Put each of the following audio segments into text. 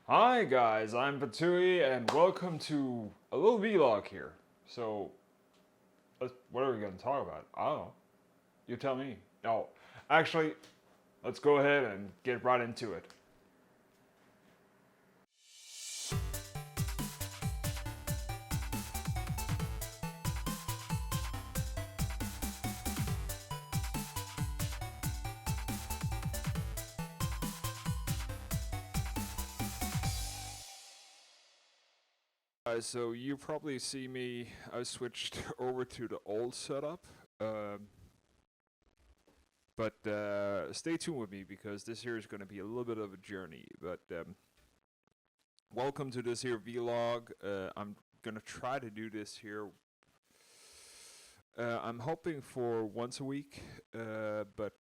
Hi guys, I'm Fettouhi and welcome to a little vlog here. So, what are we going to talk about? I don't know. You tell me. No, actually, let's go ahead and get right into it. So you probably see me, I switched over to the old setup. Um, but stay tuned with me because this here is going to be a little bit of a journey. But welcome to this here vlog. I'm going to try to do this here. I'm hoping for once a week, but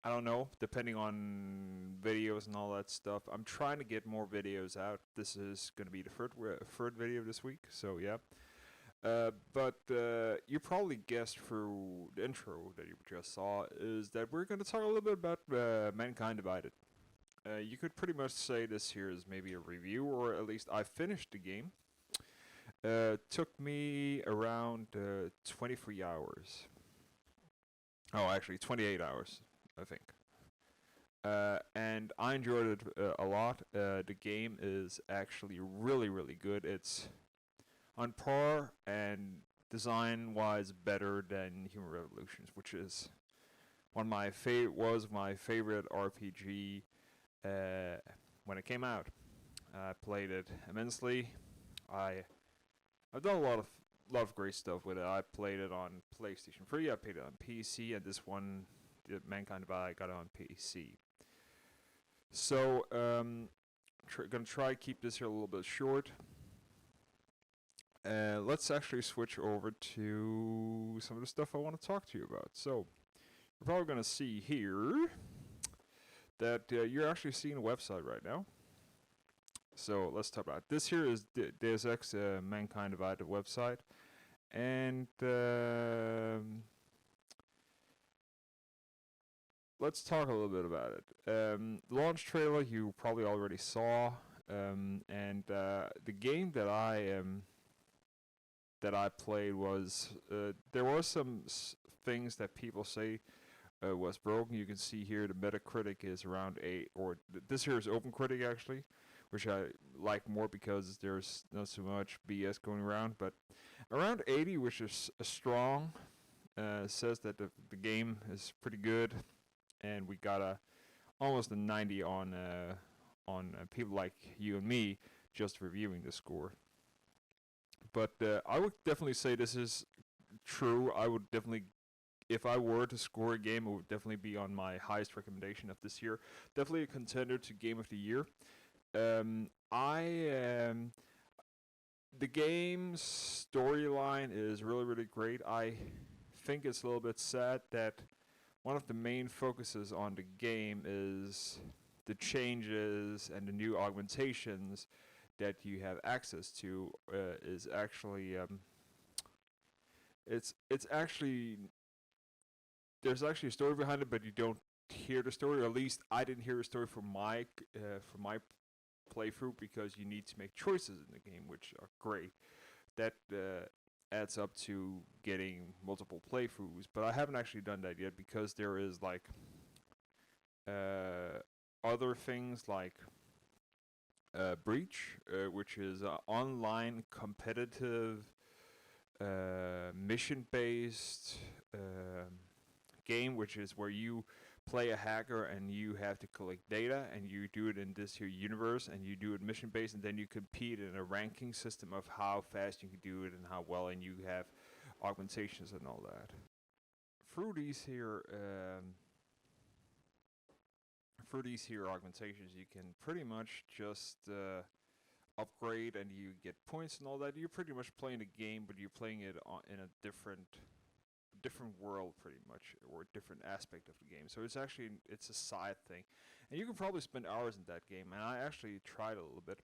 I don't know, depending on videos and all that stuff. I'm trying to get more videos out. This is going to be the third video this week, so yeah. But you probably guessed through the intro that you just saw is that we're going to talk a little bit about Mankind Divided. You could pretty much say this here is maybe a review, or at least I finished the game. Took me around 23 hours. Oh, actually, 28 hours, I think. And I enjoyed it a lot. The game is actually really, really good. It's on par and design-wise better than Human Revolutions, which is one of my my favorite RPG when it came out. I played it immensely. I I've done a lot of great stuff with it. I played it on PlayStation 3. I played it on PC, and this one, Mankind Divided, I got it on PC. So, gonna try to keep this here a little bit short. Let's actually switch over to some of the stuff I want to talk to you about. So, you're probably gonna see here that you're actually seeing a website right now. So let's talk about it. This here is Deus Ex Mankind Divided website, and let's talk a little bit about it. The launch trailer you probably already saw, and the game that I played was there was some things that people say was broken. You can see here the Metacritic is around 8, or this here is OpenCritic actually, which I like more because there's not so much BS going around. But around 80, which is strong, says that the game is pretty good, and we got almost a 90 on people like you and me just reviewing the score. But I would definitely say this is true. I would definitely, if I were to score a game, it would definitely be on my highest recommendation of this year. Definitely a contender to Game of the Year. I The game's storyline is really really great. I think it's a little bit sad that one of the main focuses on the game is the changes and the new augmentations that you have access to is actually it's actually there's actually a story behind it, but you don't hear the story. Or at least I didn't hear the story from my playthrough because you need to make choices in the game, which are great. That adds up to getting multiple playthroughs, but I haven't actually done that yet because there is like uh, other things like Breach, which is an online competitive mission based game, which is where you play a hacker and you have to collect data, and you do it in this here universe, and you do it mission based, and then you compete in a ranking system of how fast you can do it and how well, and you have augmentations and all that. Through these here augmentations, you can pretty much just upgrade and you get points and all that. You're pretty much playing a game, but you're playing it in a different world pretty much, or a different aspect of the game. So it's a side thing, and you can probably spend hours in that game. And I actually tried a little bit.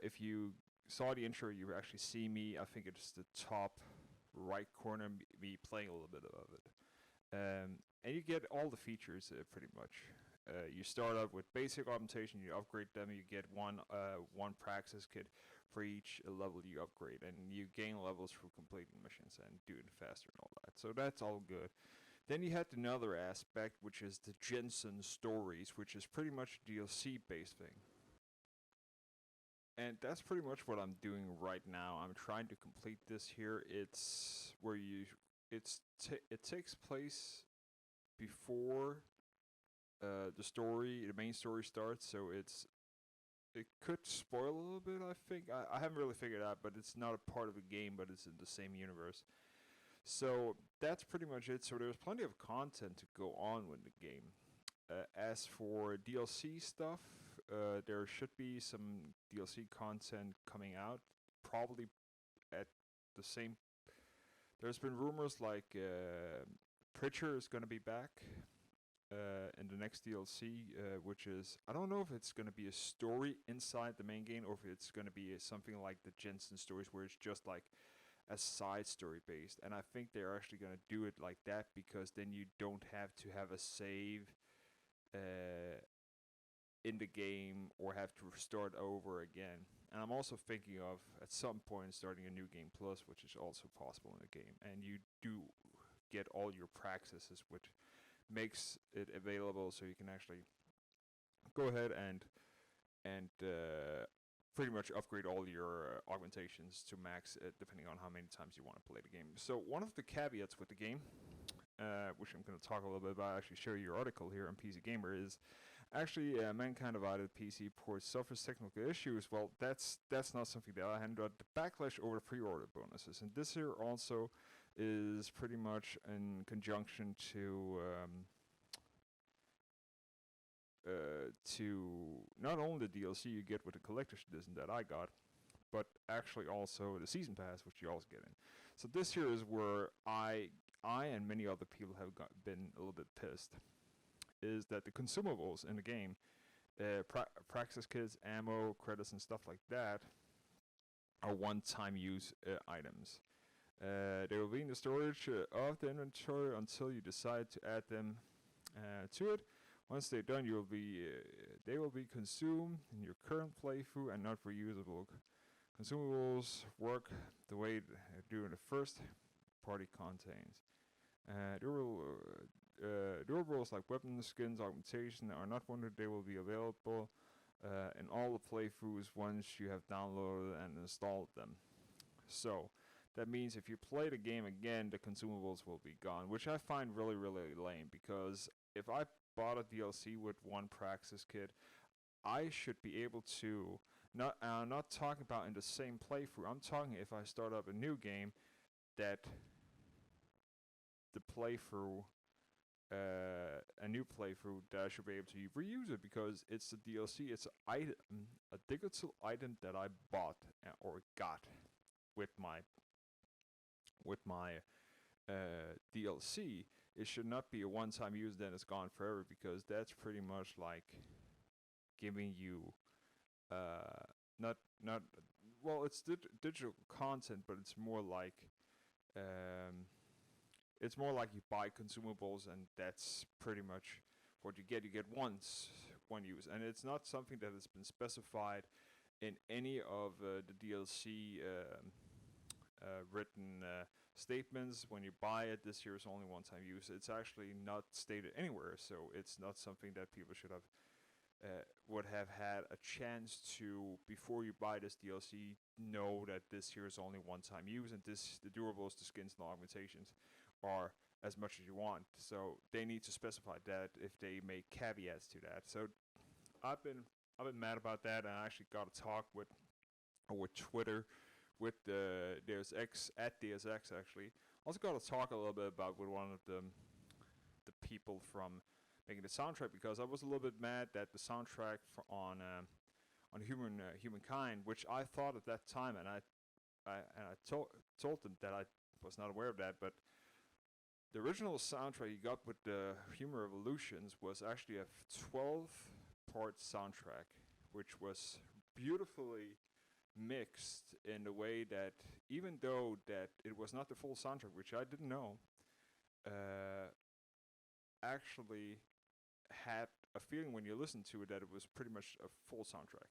If you saw the intro, you actually see me. I think it's the top right corner, me playing a little bit of it. And you get all the features pretty much. You start up with basic augmentation, you upgrade them, you get one praxis kit for each level you upgrade, and you gain levels through completing missions and doing faster and all that. So that's all good. Then you had another aspect, which is the Jensen stories, which is pretty much a DLC based thing. And that's pretty much what I'm doing right now. I'm trying to complete this here. It's where it takes place before the main story starts. So it could spoil a little bit. I think I haven't really figured out, but it's not a part of the game, but it's in the same universe. So that's pretty much it. So there's plenty of content to go on with the game. As for DLC stuff, there should be some DLC content coming out, probably at the same. There's been rumors like Pritchard is going to be back in the next DLC, which is, I don't know if it's going to be a story inside the main game or if it's going to be something like the Jensen stories where it's just like a side story based. And I think they're actually going to do it like that because then you don't have to have a save in the game or have to start over again. And I'm also thinking of at some point starting a new game plus, which is also possible in the game. And you do get all your praxises, which makes it available so you can actually go ahead and pretty much upgrade all your augmentations to max depending on how many times you want to play the game. So one of the caveats with the game, which I'm going to talk a little bit about, actually share your article here on PC Gamer, is actually Mankind Divided PC ports suffers technical issues. Well, that's not something that I handled. The backlash over the pre-order bonuses, and this here also is pretty much in conjunction to not only the DLC you get with the collector's edition that I got, but actually also the season pass, which you also get in. So this here is where I and many other people have been a little bit pissed, is that the consumables in the game, praxis kits, ammo, credits, and stuff like that, are one-time use items. They will be in the storage of the inventory until you decide to add them to it. Once they're done, they will be consumed in your current playthrough and not reusable. Consumables work the way they do in the first party contains. Durables like weapons, skins, augmentation are not wondered. They will be available in all the playthroughs once you have downloaded and installed them. So that means if you play the game again, the consumables will be gone, which I find really, really lame, because if I bought a DLC with one Praxis kit, I should be able to, I'm not talking about in the same playthrough, I'm talking if I start up a new game, that the playthrough, a new playthrough, that I should be able to reuse it, because it's a DLC, it's a digital item that I bought or got with my DLC. It should not be a one-time use, then it's gone forever, because that's pretty much like giving you it's digital content, but it's more like you buy consumables, and that's pretty much what you get. You get one use, and it's not something that has been specified in any of the DLC written statements. When you buy it, this here is only one-time use. It's actually not stated anywhere, so it's not something that people should have would have had a chance to, before you buy this DLC, know that this here is only one-time use, and the durables, the skins, and the augmentations are as much as you want. So they need to specify that if they make caveats to that. So I've been mad about that, and I actually got a talk with Twitter with the Deus Ex at Deus Ex actually. Also got to talk a little bit about with one of the people from making the soundtrack, because I was a little bit mad that the soundtrack on Humankind, which I thought at that time, and I told them that I was not aware of that, but the original soundtrack you got with the Human Revolutions was actually a 12-part soundtrack, which was beautifully mixed in the way that, even though that it was not the full soundtrack, which I didn't know, actually had a feeling when you listen to it that it was pretty much a full soundtrack.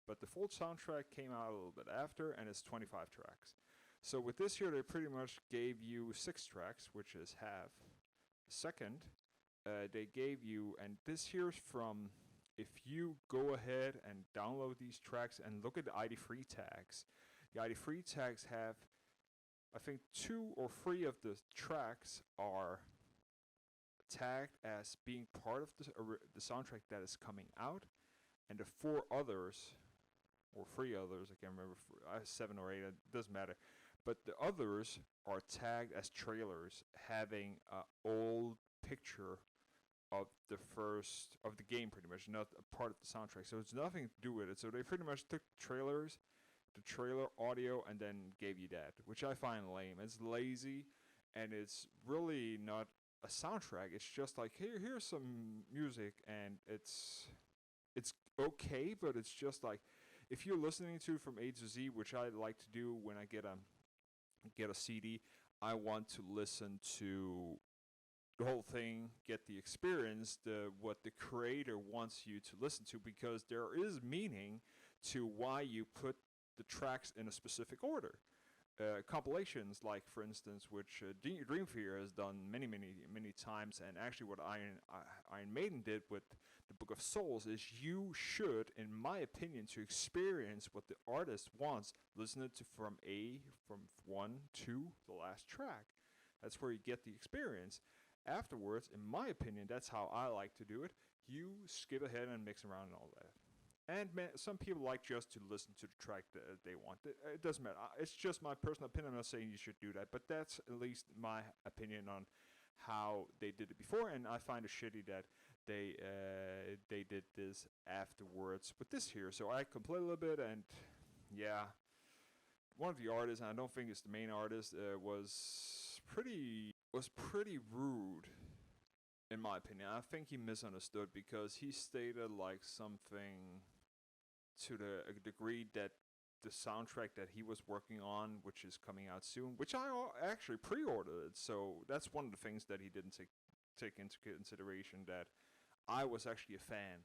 But the full soundtrack came out a little bit after, and it's 25 tracks. So with this here, they pretty much gave you 6 tracks, which is half. Second, they gave you, and this here's from, if you go ahead and download these tracks and look at the ID3 tags, the ID3 tags have, I think, 2 or 3 of the tracks are tagged as being part of the soundtrack that is coming out, and the 4 others, or 3 others, I can't remember, 7 or 8, it doesn't matter, but the others are tagged as trailers, having an old picture of the game, pretty much, not a part of the soundtrack. So it's nothing to do with it. So they pretty much took trailers, the trailer audio, and then gave you that, which I find lame. It's lazy, and it's really not a soundtrack. It's just like, here's some music, and it's okay, but it's just like, if you're listening to from A to Z, which I like to do when I get a CD, I want to listen to the whole thing, get the experience, what the creator wants you to listen to, because there is meaning to why you put the tracks in a specific order. Compilations, like for instance, which Dream Theater has done many times, and actually what Iron Maiden did with the Book of Souls is, you should, in my opinion, to experience what the artist wants, listen to from 1 to the last track. That's where you get the experience. Afterwards, in my opinion, that's how I like to do it. You skip ahead and mix around and all that. And some people like just to listen to the track that they want. It doesn't matter. It's just my personal opinion. I'm not saying you should do that, but that's at least my opinion on how they did it before. And I find it shitty that they did this afterwards with this here. So I complain a little bit, and yeah, one of the artists, and I don't think it's the main artist, was pretty rude, in my opinion. I think he misunderstood, because he stated like something to the degree that the soundtrack that he was working on, which is coming out soon, which I actually pre-ordered, so that's one of the things that he didn't take into consideration, that I was actually a fan,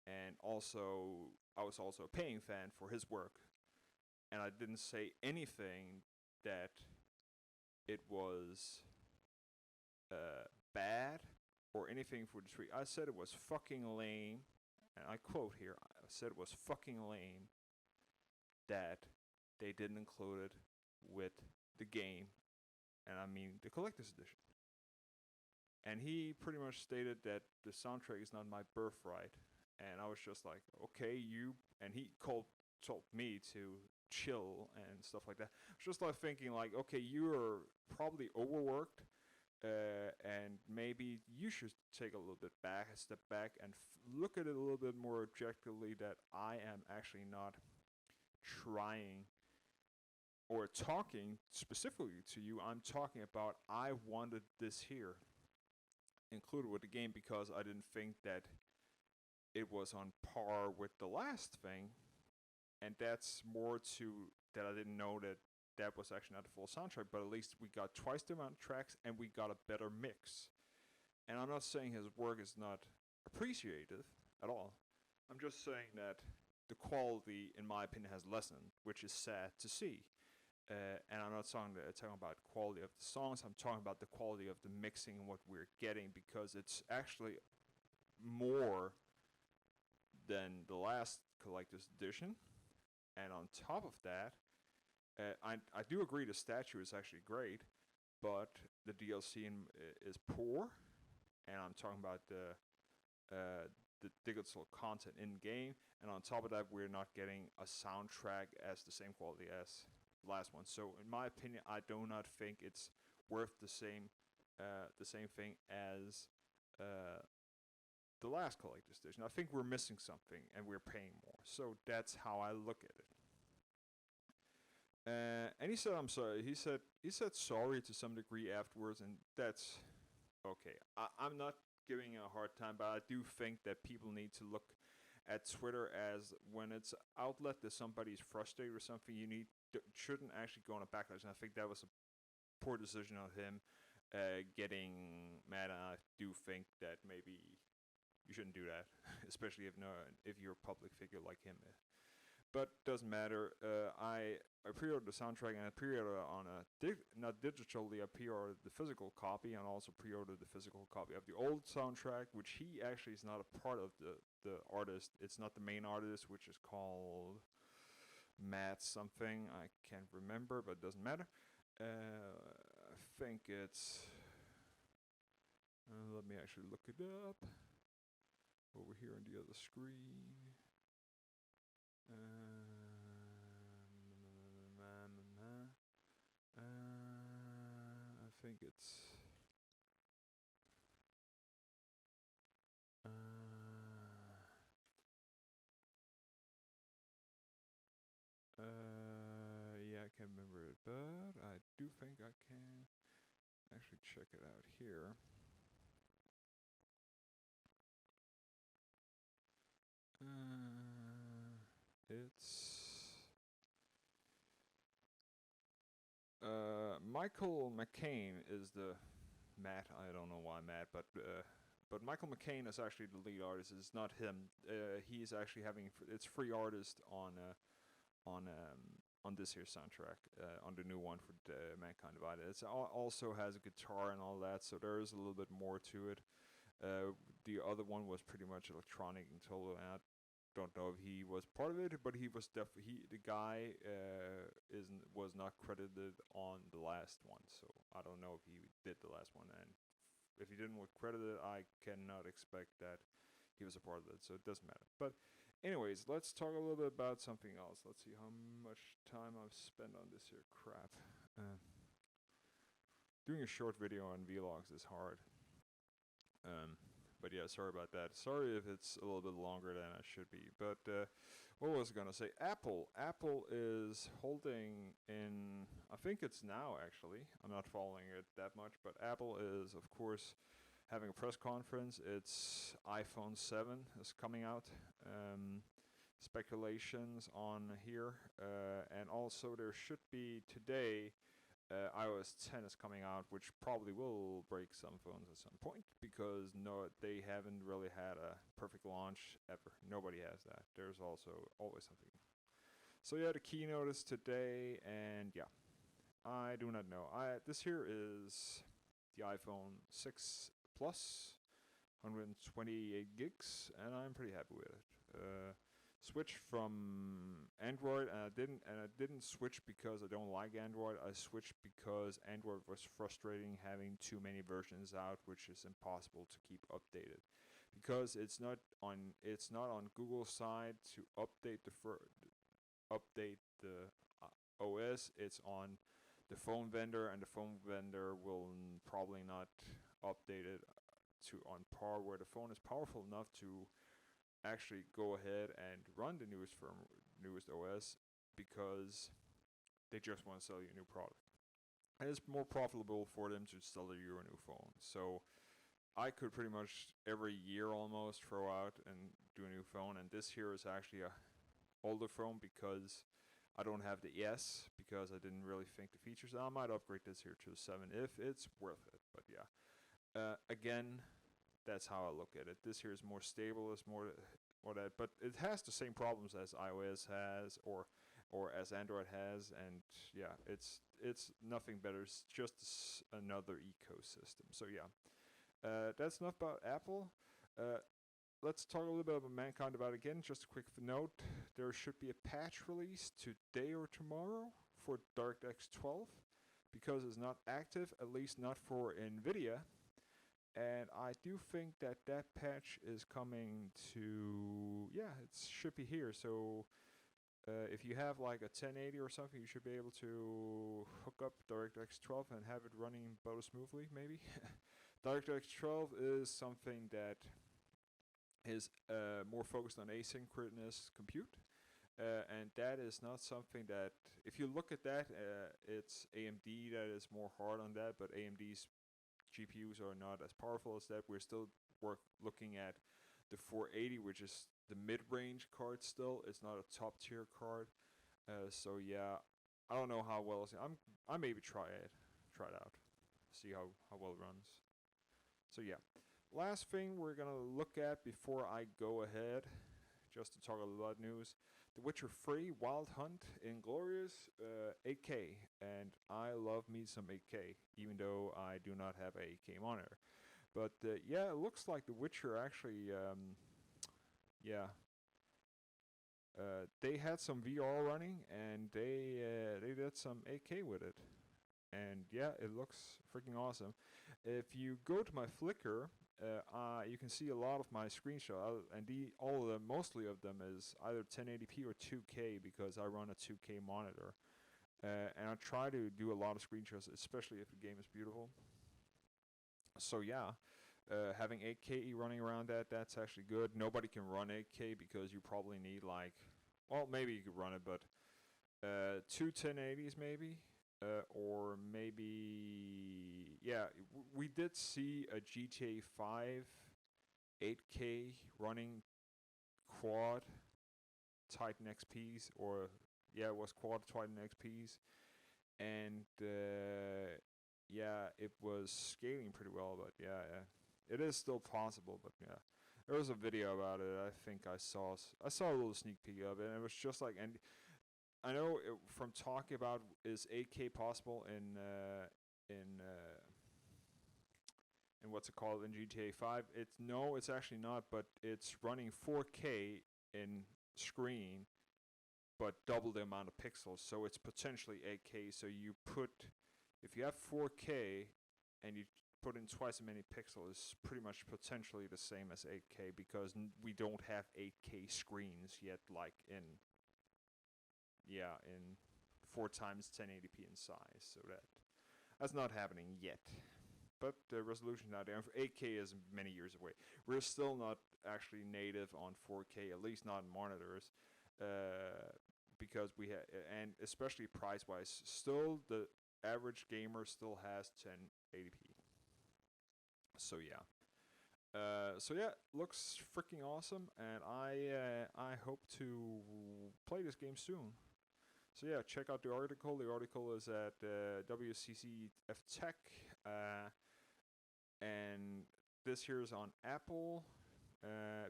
and also I was also a paying fan for his work, and I didn't say anything that it was bad or anything for the tree. I said it was fucking lame, and I quote here, I said it was fucking lame that they didn't include it with the game, and I mean the collector's edition. And he pretty much stated that the soundtrack is not my birthright, and I was just like, okay, and he told me to chill and stuff like that. I was just like thinking like, okay, you're probably overworked, and maybe you should take a step back, and look at it a little bit more objectively, that I am actually not trying or talking specifically to you. I'm talking about, I wanted this here included with the game, because I didn't think that it was on par with the last thing, and that's more to that I didn't know that was actually not the full soundtrack, but at least we got twice the amount of tracks, and we got a better mix. And I'm not saying his work is not appreciated at all. I'm just saying that the quality, in my opinion, has lessened, which is sad to see. And I'm not talking about the quality of the songs, I'm talking about the quality of the mixing and what we're getting, because it's actually more than the last collector's edition. And on top of that, I do agree the statue is actually great, but the DLC is poor, and I'm talking about the digital content in game, and on top of that, we're not getting a soundtrack as the same quality as the last one. So, in my opinion, I do not think it's worth the same thing as the last collector's edition. I think we're missing something, and we're paying more. So that's how I look at it. And he said, "I'm sorry." He said sorry to some degree afterwards, and that's okay. I'm not giving a hard time, but I do think that people need to look at Twitter as, when it's outlet that somebody's frustrated or something, shouldn't actually go on a backlash. And I think that was a poor decision of him getting mad. And I do think that maybe you shouldn't do that, especially if you're a public figure like him. But doesn't matter. I pre-ordered the soundtrack, and I pre-ordered on not digitally. I pre-ordered the physical copy, and also pre-ordered the physical copy of the old soundtrack, which he actually is not a part of the artist. It's not the main artist, which is called Matt something. I can't remember, but it doesn't matter. I think it's. Let me actually look it up over here on the other screen. I think it's. Yeah, I can't remember it, but I do think I can actually check it out here. It's Michael McCain is the Matt. I don't know why Matt, but Michael McCain is actually the lead artist. It's not him. He's actually having it's free artist on this here soundtrack, on the new one for Mankind Divided. It also has a guitar and all that, so there is a little bit more to it. The other one was pretty much electronic and total. I don't know if he was part of it, but he was definitely the guy was not credited on the last one, so I don't know if he did the last one, and if he didn't get credited, I cannot expect that he was a part of it, so it doesn't matter. But anyways, let's talk a little bit about something else. Let's see how much time I've spent on this here crap. Doing a short video on vlogs is hard. But yeah, sorry about that. Sorry if it's a little bit longer than I should be. But what was I gonna say? Apple is holding in. I think it's now actually. I'm not following it that much, but Apple is of course having a press conference. Its iPhone 7 is coming out. Speculations on here, and also there should be today. iOS 10 is coming out, which probably will break some phones at some point because they haven't really had a perfect launch ever. Nobody has that. There's also always something. So yeah, the keynote is today, and yeah, I do not know. This here is the iPhone 6 Plus, 128 gigs, and I'm pretty happy with it. Switch from Android, and I didn't switch because I don't like Android. I switched because Android was frustrating having too many versions out, which is impossible to keep updated. Because it's not on Google's side to update the OS. It's on the phone vendor, and the phone vendor will probably not update it to on par where the phone is powerful enough to actually go ahead and run the newest OS because they just want to sell you a new product. And it's more profitable for them to sell you a new phone. So I could pretty much every year almost throw out and do a new phone. And this here is actually a older phone because I don't have the S because I didn't really think the features. I might upgrade this here to a 7 if it's worth it. But yeah, again, that's how I look at it. This here is more stable, it's more that, but it has the same problems as iOS has or as Android has, and yeah, it's nothing better. It's just another ecosystem. So yeah, that's enough about Apple. Let's talk a little bit about Mankind Divided again. Just a quick note: there should be a patch release today or tomorrow for DirectX 12 because it's not active, at least not for NVIDIA. And I do think that patch is coming to, it should be here. So if you have like a 1080 or something, you should be able to hook up DirectX 12 and have it running better smoothly, maybe. DirectX 12 is something that is more focused on asynchronous compute. And that is not something that, if you look at that, it's AMD that is more hard on that, but AMD's GPUs are not as powerful as that. We're still looking at the 480, which is the mid-range card still. It's not a top-tier card. So yeah, I don't know how well it's. I maybe try it out, see how well it runs. So yeah, last thing we're gonna look at before I go ahead, just to talk a little about news. The Witcher 3 Wild Hunt Inglorious 8K, and I love me some 8K, even though I do not have a 8K monitor. But yeah, it looks like The Witcher actually, yeah, they had some VR running, and they did some 8K with it, and yeah, it looks freaking awesome. If you go to my Flickr, you can see a lot of my screenshots, and all of them, mostly of them, is either 1080p or 2K because I run a 2K monitor, and I try to do a lot of screenshots, especially if the game is beautiful. So yeah, having 8K running around that's actually good. Nobody can run 8K because you probably need like, well, maybe you could run it, but two 1080s maybe, or maybe, yeah, we did see a GTA 5 8K running quad Titan XPs, or yeah, it was quad Titan XPs, and yeah, it was scaling pretty well, but yeah, it is still possible, but yeah. There was a video about it. I think I saw a little sneak peek of it, and it was just like, and I know from talking about is 8K possible in what's it called in GTA 5. It's actually not, but it's running 4K in screen, but double the amount of pixels. So it's potentially 8K. So if you have 4K and you put in twice as many pixels, it's pretty much potentially the same as 8K because we don't have 8K screens yet, like in 4 times 1080p in size. So that's not happening yet. But the resolution now there. 8K is many years away. We're still not actually native on 4K, at least not in monitors, because we have, and especially price-wise, still the average gamer still has 1080p. So yeah. Looks freaking awesome, and I hope to play this game soon. So yeah, check out the article. The article is at WCCF Tech, and this here is on Apple,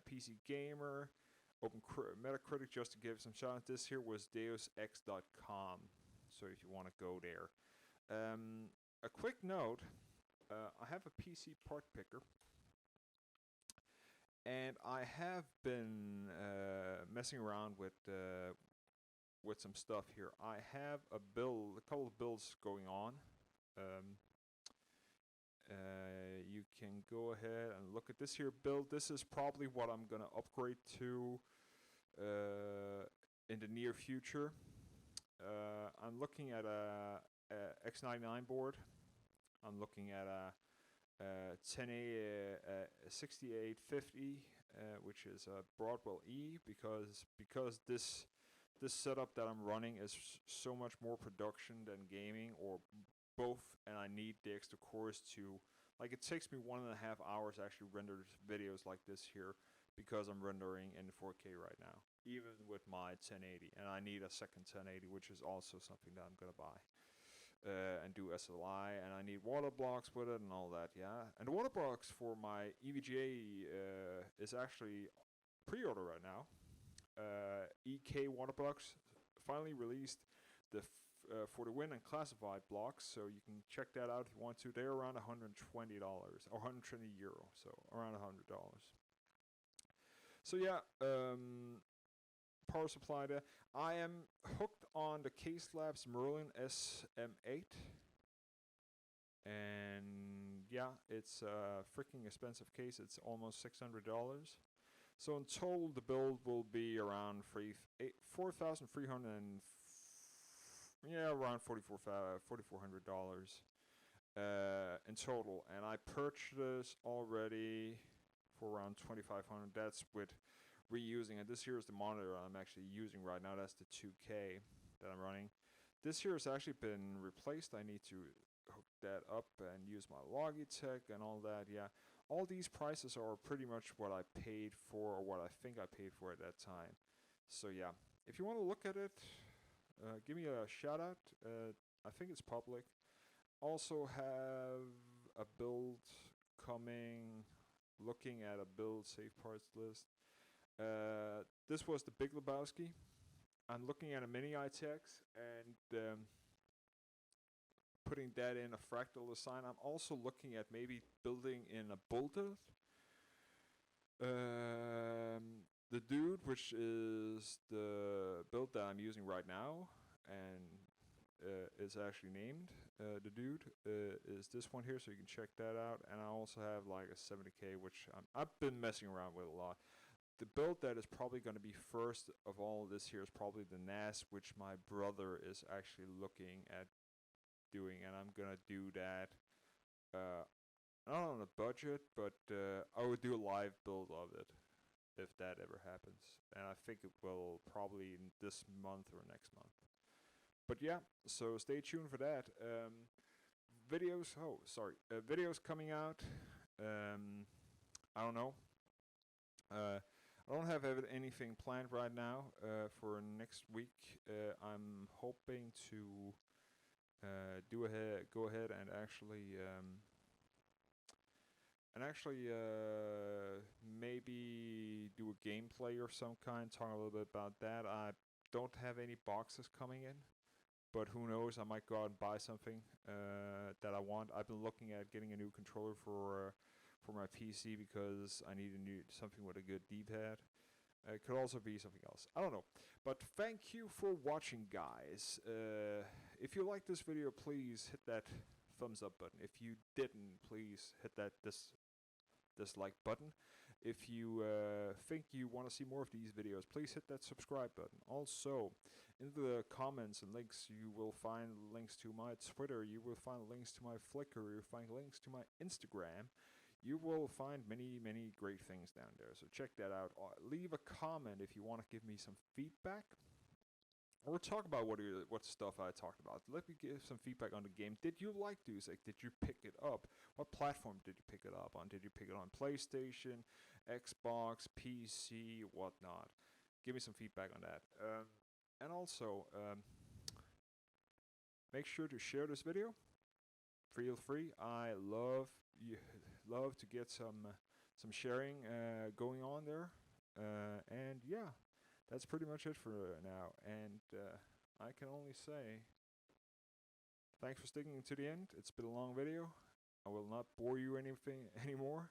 PC Gamer, Metacritic. Just to give some shout out, this here was DeusEx.com. So if you want to go there, a quick note: I have a PC part picker. And I have been messing around with some stuff here. I have a couple of builds going on. You can go ahead and look at this here build. This is probably what I'm gonna upgrade to in the near future. I'm looking at a X99 board. I'm looking at a 6850, which is a Broadwell E, because this setup that I'm running is so much more production than gaming or both, and I need the extra cores to, like, it takes me 1.5 hours to actually render videos like this here because I'm rendering in 4K right now, even with my 1080, and I need a second 1080, which is also something that I'm gonna buy. And do SLI, and I need water blocks with it and all that, yeah. And the water blocks for my EVGA is actually pre-order right now. EK water blocks finally released for the win and classified blocks, so you can check that out if you want to. They're around $120 or 120 euro, so around $100. So yeah, power supply there. I am hooked on the Case Labs Merlin SM8, and yeah, it's a freaking expensive case. It's almost $600. So in total, the build will be around 4,300, around $4,400 in total. And I purchased this already for around $2,500. That's with reusing it. This here is the monitor I'm actually using right now. That's the 2K that I'm running. This here has actually been replaced. I need to hook that up and use my Logitech and all that. Yeah, all these prices are pretty much what I paid for, or what I think I paid for at that time. So yeah, if you want to look at it, give me a shout out. I think it's public. Also have a build coming looking at a build save parts list. This was the Big Lebowski. I'm looking at a mini ITX and putting that in a fractal design. I'm also looking at maybe building in a boulder. The dude, which is the build that I'm using right now, and is actually named the dude is this one here, so you can check that out. And I also have like a 70k, which I've been messing around with a lot. The build that is probably going to be first of all this here is probably the NAS, which my brother is actually looking at doing, and I'm gonna do that. Not on a budget, but I would do a live build of it if that ever happens, and I think it will probably in this month or next month. But yeah, so stay tuned for that. Videos coming out. I don't know. I don't have anything planned right now for next week. I'm hoping to go ahead and actually maybe do a gameplay or some kind, talk a little bit about that. I don't have any boxes coming in, but who knows, I might go out and buy something that I want. I've been looking at getting a new controller for my PC because I need something with a good D-pad. It could also be something else. I don't know. But thank you for watching, guys. If you liked this video, please hit that thumbs up button. If you didn't, please hit that dislike button. If you think you want to see more of these videos, please hit that subscribe button. Also, in the comments and links, you will find links to my Twitter. You will find links to my Flickr. You'll find links to my Instagram. You will find many, many great things down there. So check that out. Leave a comment if you want to give me some feedback, or talk about what stuff I talked about. Let me give some feedback on the game. Did you like Duzek? Did you pick it up? What platform did you pick it up on? Did you pick it on PlayStation, Xbox, PC, whatnot? Give me some feedback on that. And also, make sure to share this video. Feel free. I love to get some sharing going on there. And yeah, that's pretty much it for now. And I can only say thanks for sticking to the end. It's been a long video. I will not bore you anymore.